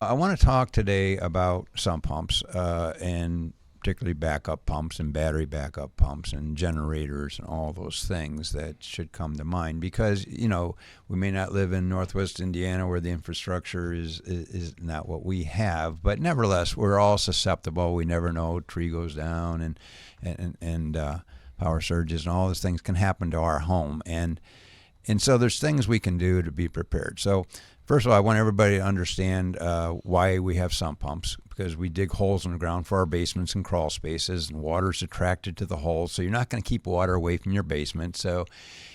I want to talk today about sump pumps and particularly backup pumps and battery backup pumps and generators and all those things that should come to mind because, we may not live in Northwest Indiana where the infrastructure is not what we have, but nevertheless, we're all susceptible. We never know. Tree goes down and power surges and all those things can happen to our home. And so there's things we can do to be prepared. So first of all, I want everybody to understand why we have sump pumps, because we dig holes in the ground for our basements and crawl spaces, and water's attracted to the holes. So you're not going to keep water away from your basement.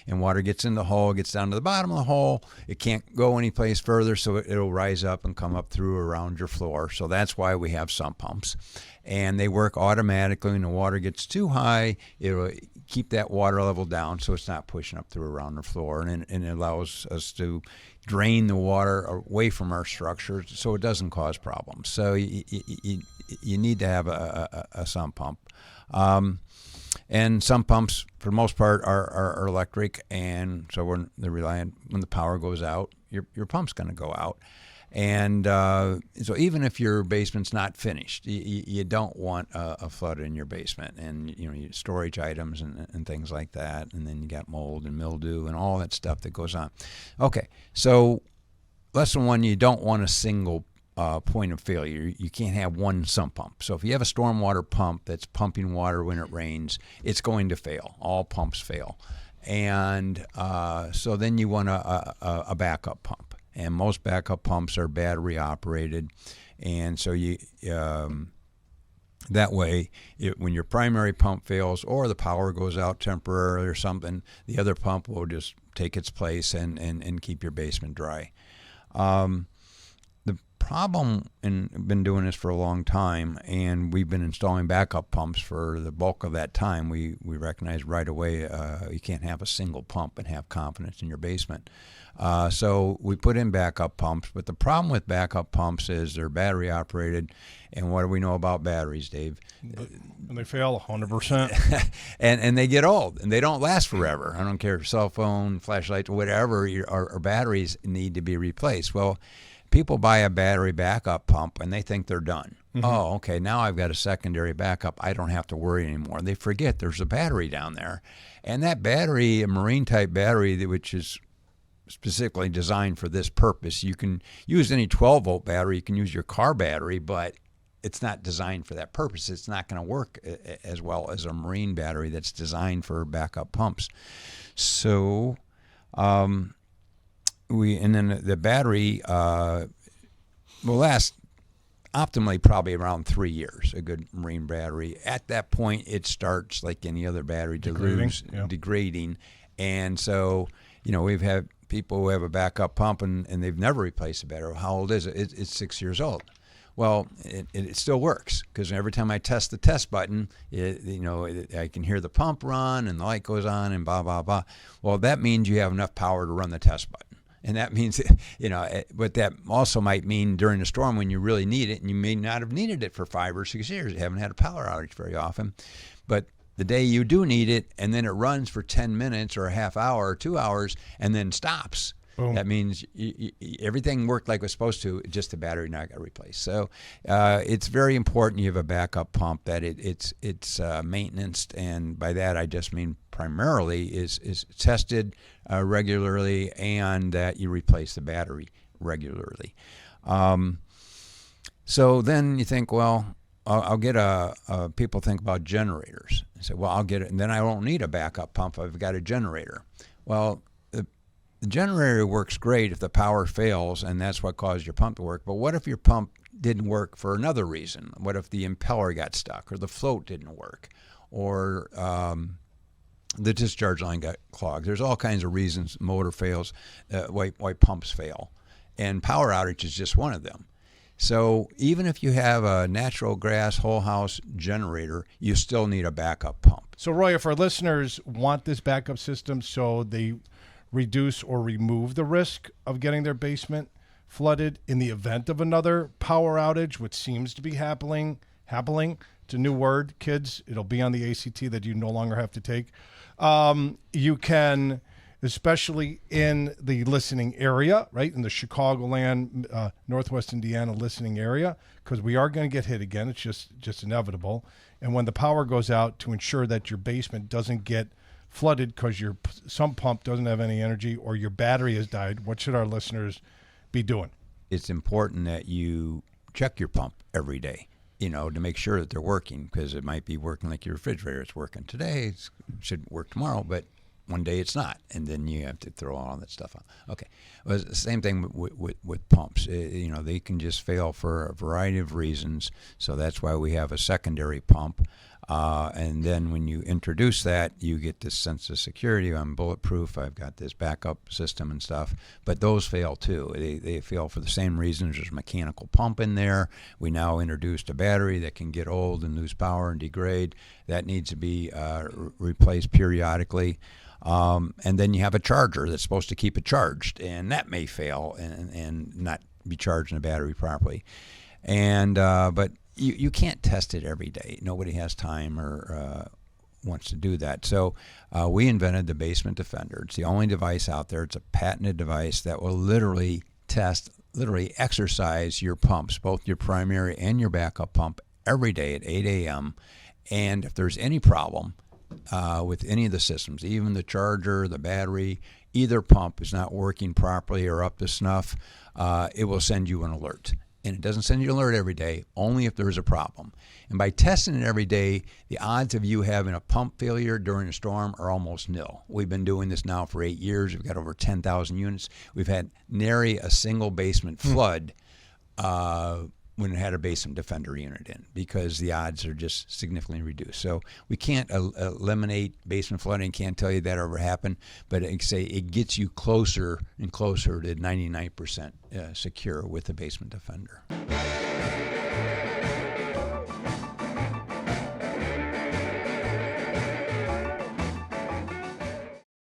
And water gets in the hole, gets down to the bottom of the hole. It can't go any place further, so it'll rise up and come up through around your floor. So that's why we have sump pumps. And they work automatically. When the water gets too high, it'll keep that water level down so it's not pushing up through around the floor. And it allows us to drain the water away from our structure so it doesn't cause problems. So you need to have a sump pump. And sump pumps, for the most part, are electric, and so they're reliant. When the power goes out, your pump's going to go out. And so even if your basement's not finished, you don't want a flood in your basement, and your storage items and things like that, and then you got mold and mildew and all that stuff that goes on. Okay, so lesson one: you don't want a single point of failure. You can't have one sump pump. So if you have a stormwater pump that's pumping water when it rains, it's going to fail. All pumps fail, and so then you want a backup pump. And most backup pumps are battery operated, and so that way, when your primary pump fails or the power goes out temporarily or something, the other pump will just take its place and keep your basement dry. The problem, and I've been doing this for a long time, and we've been installing backup pumps for the bulk of that time. We recognize right away you can't have a single pump and have confidence in your basement. So we put in backup pumps, but the problem with backup pumps is they're battery operated, and what do we know about batteries, Dave? And they fail 100%. and they get old, and they don't last forever. I don't care if cell phone, flashlights, whatever, our batteries need to be replaced. Well, people buy a battery backup pump, and they think they're done. Mm-hmm. Oh, okay, now I've got a secondary backup. I don't have to worry anymore. They forget there's a battery down there, and that battery, a marine-type battery, which is specifically designed for this purpose. You can use any 12-volt battery. You can use your car battery, but it's not designed for that purpose. It's not going to work as well as a marine battery that's designed for backup pumps. So, and then the battery will last optimally probably around 3 years, a good marine battery. At that point, it starts like any other battery to lose, degrading. And so, we've had people who have a backup pump and they've never replaced the battery. How old is it? It's 6 years old. Well, it still works because every time I test the test button, I can hear the pump run and the light goes on and blah, blah, blah. Well, that means you have enough power to run the test button. And that means, but that also might mean during a storm when you really need it, and you may not have needed it for 5 or 6 years. You haven't had a power outage very often. But the day you do need it, and then it runs for 10 minutes or a half hour or 2 hours and then stops, boom. That means everything worked like it was supposed to, just the battery not got replaced. So it's very important you have a backup pump, that it's maintenance, and by that I just mean primarily is tested regularly, and that you replace the battery regularly. So then you think, well, I'll get people think about generators. I say, well, I'll get it, and then I won't need a backup pump. I've got a generator. Well, the generator works great if the power fails, and that's what caused your pump to work. But what if your pump didn't work for another reason? What if the impeller got stuck, or the float didn't work, or the discharge line got clogged? There's all kinds of reasons motor fails, why pumps fail, and power outage is just one of them. So even if you have a natural gas whole house generator, you still need a backup pump. So Roy, if our listeners want this backup system so they reduce or remove the risk of getting their basement flooded in the event of another power outage, which seems to be happening, it's a new word, kids, it'll be on the ACT that you no longer have to take. You can especially in the listening area, right? In the Chicagoland, Northwest Indiana listening area, because we are going to get hit again. It's just inevitable. And when the power goes out, to ensure that your basement doesn't get flooded because your sump pump doesn't have any energy or your battery has died, what should our listeners be doing? It's important that you check your pump every day, to make sure that they're working, because it might be working like your refrigerator. It's working today, it should work tomorrow, but one day it's not, and then you have to throw all that stuff on. Okay, well, it's the same thing with pumps. They can just fail for a variety of reasons, so that's why we have a secondary pump. And then when you introduce that, you get this sense of security. I'm bulletproof. I've got this backup system and stuff. But those fail too. They fail for the same reasons. There's a mechanical pump in there. We now introduced a battery that can get old and lose power and degrade. That needs to be replaced periodically. And then you have a charger that's supposed to keep it charged, and that may fail and not be charging the battery properly. But you can't test it every day. Nobody has time or wants to do that. So we invented the Basement Defender. It's the only device out there. It's a patented device that will literally exercise your pumps, both your primary and your backup pump, every day at 8 a.m. And if there's any problem with any of the systems, even the charger, the battery, either pump is not working properly or up to snuff, it will send you an alert. And it doesn't send you an alert every day, only if there's a problem. And by testing it every day, the odds of you having a pump failure during a storm are almost nil. We've been doing this now for 8 years. We've got over 10,000 units. We've had nary a single basement flood when it had a Basement Defender unit in, because the odds are just significantly reduced. So we can't eliminate basement flooding, can't tell you that ever happened, but it gets you closer and closer to 99% secure with the Basement Defender.